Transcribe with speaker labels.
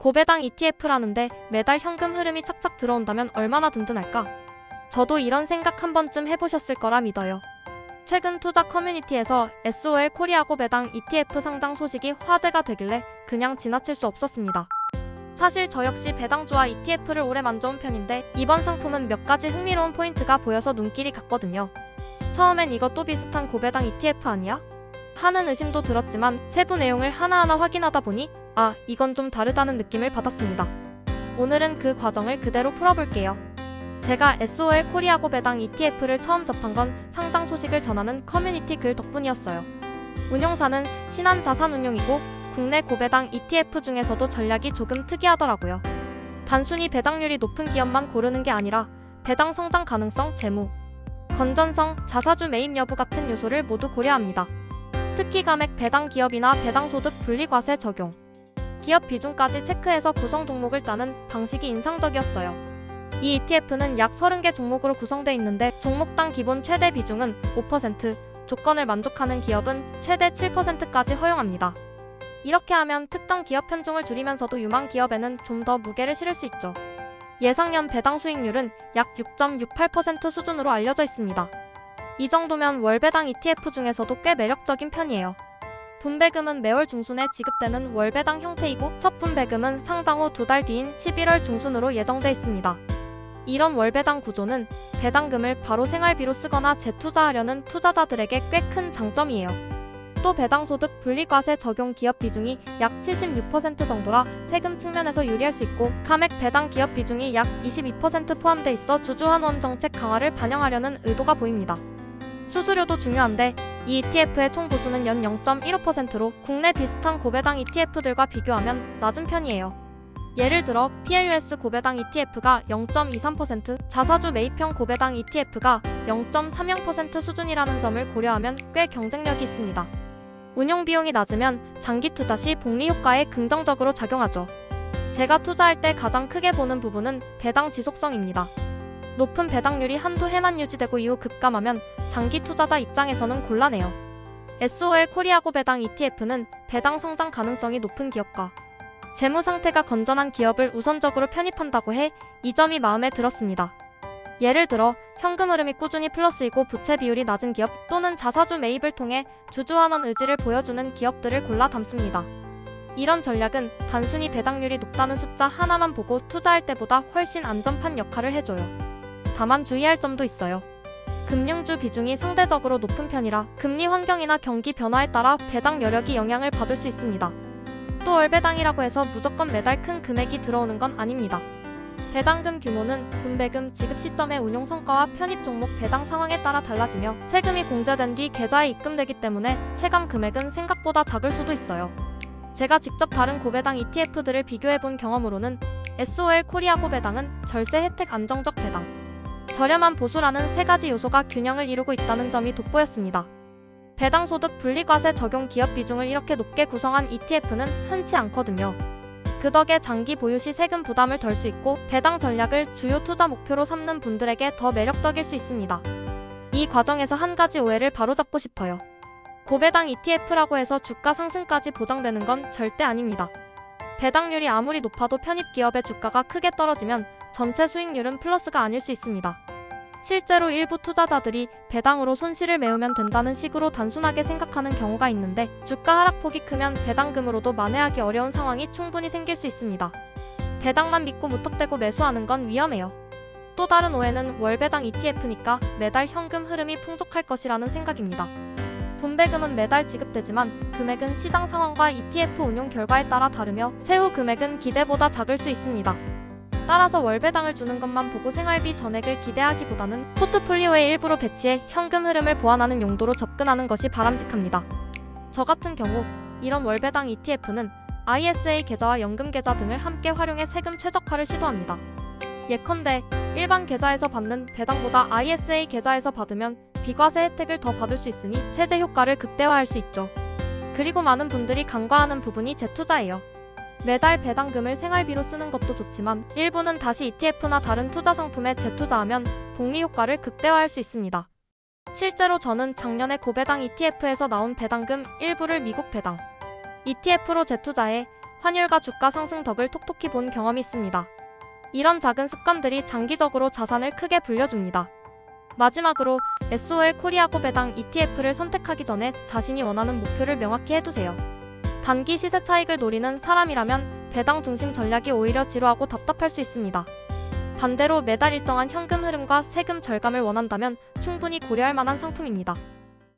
Speaker 1: 고배당 ETF라는데 매달 현금 흐름이 착착 들어온다면 얼마나 든든할까? 저도 이런 생각 한 번쯤 해보셨을 거라 믿어요. 최근 투자 커뮤니티에서 SOL 코리아 고배당 ETF 상장 소식이 화제가 되길래 그냥 지나칠 수 없었습니다. 사실 저 역시 배당주와 ETF를 오래 만져온 편인데 이번 상품은 몇 가지 흥미로운 포인트가 보여서 눈길이 갔거든요. 처음엔 이것도 비슷한 고배당 ETF 아니야? 하는 의심도 들었지만 세부 내용을 하나하나 확인하다 보니 이건 좀 다르다는 느낌을 받았습니다. 오늘은 그 과정을 그대로 풀어볼게요. 제가 SOL 코리아 고배당 ETF를 처음 접한 건 상장 소식을 전하는 커뮤니티 글 덕분이었어요. 운용사는 신한자산운용이고 국내 고배당 ETF 중에서도 전략이 조금 특이하더라고요. 단순히 배당률이 높은 기업만 고르는 게 아니라 배당 성장 가능성, 재무, 건전성, 자사주 매입 여부 같은 요소를 모두 고려합니다. 특히 감액 배당 기업이나 배당소득 분리과세 적용, 기업 비중까지 체크해서 구성 종목을 짜는 방식이 인상적이었어요. 이 ETF는 약 30개 종목으로 구성되어 있는데 종목당 기본 최대 비중은 5%, 조건을 만족하는 기업은 최대 7%까지 허용합니다. 이렇게 하면 특정 기업 편중을 줄이면서도 유망 기업에는 좀 더 무게를 실을 수 있죠. 예상년 배당 수익률은 약 6.68% 수준으로 알려져 있습니다. 이 정도면 월 배당 ETF 중에서도 꽤 매력적인 편이에요. 분배금은 매월 중순에 지급되는 월 배당 형태이고 첫 분배금은 상장 후 2달 뒤인 11월 중순으로 예정돼 있습니다. 이런 월 배당 구조는 배당금을 바로 생활비로 쓰거나 재투자하려는 투자자들에게 꽤 큰 장점이에요. 또 배당소득 분리과세 적용 기업 비중이 약 76% 정도라 세금 측면에서 유리할 수 있고 감액 배당 기업 비중이 약 22% 포함돼 있어 주주환원 정책 강화를 반영하려는 의도가 보입니다. 수수료도 중요한데 이 ETF의 총 보수는 연 0.15%로 국내 비슷한 고배당 ETF들과 비교하면 낮은 편이에요. 예를 들어 PLUS 고배당 ETF가 0.23%, 자사주 매입형 고배당 ETF가 0.30% 수준이라는 점을 고려하면 꽤 경쟁력이 있습니다. 운용 비용이 낮으면 장기 투자 시 복리 효과에 긍정적으로 작용하죠. 제가 투자할 때 가장 크게 보는 부분은 배당 지속성입니다. 높은 배당률이 한두 해만 유지되고 이후 급감하면 장기 투자자 입장에서는 곤란해요. SOL 코리아 고배당 ETF는 배당 성장 가능성이 높은 기업과 재무 상태가 건전한 기업을 우선적으로 편입한다고 해 이 점이 마음에 들었습니다. 예를 들어 현금 흐름이 꾸준히 플러스이고 부채 비율이 낮은 기업 또는 자사주 매입을 통해 주주환원 의지를 보여주는 기업들을 골라 담습니다. 이런 전략은 단순히 배당률이 높다는 숫자 하나만 보고 투자할 때보다 훨씬 안전판 역할을 해줘요. 다만 주의할 점도 있어요. 금융주 비중이 상대적으로 높은 편이라 금리 환경이나 경기 변화에 따라 배당 여력이 영향을 받을 수 있습니다. 또 월배당이라고 해서 무조건 매달 큰 금액이 들어오는 건 아닙니다. 배당금 규모는 분배금 지급 시점의 운용 성과와 편입 종목 배당 상황에 따라 달라지며 세금이 공제된 뒤 계좌에 입금되기 때문에 체감 금액은 생각보다 작을 수도 있어요. 제가 직접 다른 고배당 ETF들을 비교해본 경험으로는 SOL 코리아 고배당은 절세 혜택 안정적 배당, 저렴한 보수라는 세 가지 요소가 균형을 이루고 있다는 점이 돋보였습니다. 배당소득 분리과세 적용 기업 비중을 이렇게 높게 구성한 ETF는 흔치 않거든요. 그 덕에 장기 보유 시 세금 부담을 덜 수 있고 배당 전략을 주요 투자 목표로 삼는 분들에게 더 매력적일 수 있습니다. 이 과정에서 한 가지 오해를 바로잡고 싶어요. 고배당 ETF라고 해서 주가 상승까지 보장되는 건 절대 아닙니다. 배당률이 아무리 높아도 편입 기업의 주가가 크게 떨어지면 전체 수익률은 플러스가 아닐 수 있습니다. 실제로 일부 투자자들이 배당으로 손실을 메우면 된다는 식으로 단순하게 생각하는 경우가 있는데 주가 하락폭이 크면 배당금으로도 만회하기 어려운 상황이 충분히 생길 수 있습니다. 배당만 믿고 무턱대고 매수하는 건 위험해요. 또 다른 오해는 월배당 ETF니까 매달 현금 흐름이 풍족할 것이라는 생각입니다. 분배금은 매달 지급되지만 금액은 시장 상황과 ETF 운용 결과에 따라 다르며 세후 금액은 기대보다 작을 수 있습니다. 따라서 월배당을 주는 것만 보고 생활비 전액을 기대하기보다는 포트폴리오의 일부로 배치해 현금 흐름을 보완하는 용도로 접근하는 것이 바람직합니다. 저 같은 경우 이런 월배당 ETF는 ISA 계좌와 연금 계좌 등을 함께 활용해 세금 최적화를 시도합니다. 예컨대 일반 계좌에서 받는 배당보다 ISA 계좌에서 받으면 비과세 혜택을 더 받을 수 있으니 세제 효과를 극대화할 수 있죠. 그리고 많은 분들이 간과하는 부분이 재투자예요. 매달 배당금을 생활비로 쓰는 것도 좋지만 일부는 다시 ETF나 다른 투자 상품에 재투자하면 복리 효과를 극대화할 수 있습니다. 실제로 저는 작년에 고배당 ETF에서 나온 배당금 일부를 미국 배당 ETF로 재투자해 환율과 주가 상승 덕을 톡톡히 본 경험이 있습니다. 이런 작은 습관들이 장기적으로 자산을 크게 불려줍니다. 마지막으로 SOL 코리아고 배당 ETF를 선택하기 전에 자신이 원하는 목표를 명확히 해두세요. 단기 시세 차익을 노리는 사람이라면 배당 중심 전략이 오히려 지루하고 답답할 수 있습니다. 반대로 매달 일정한 현금 흐름과 세금 절감을 원한다면 충분히 고려할 만한 상품입니다.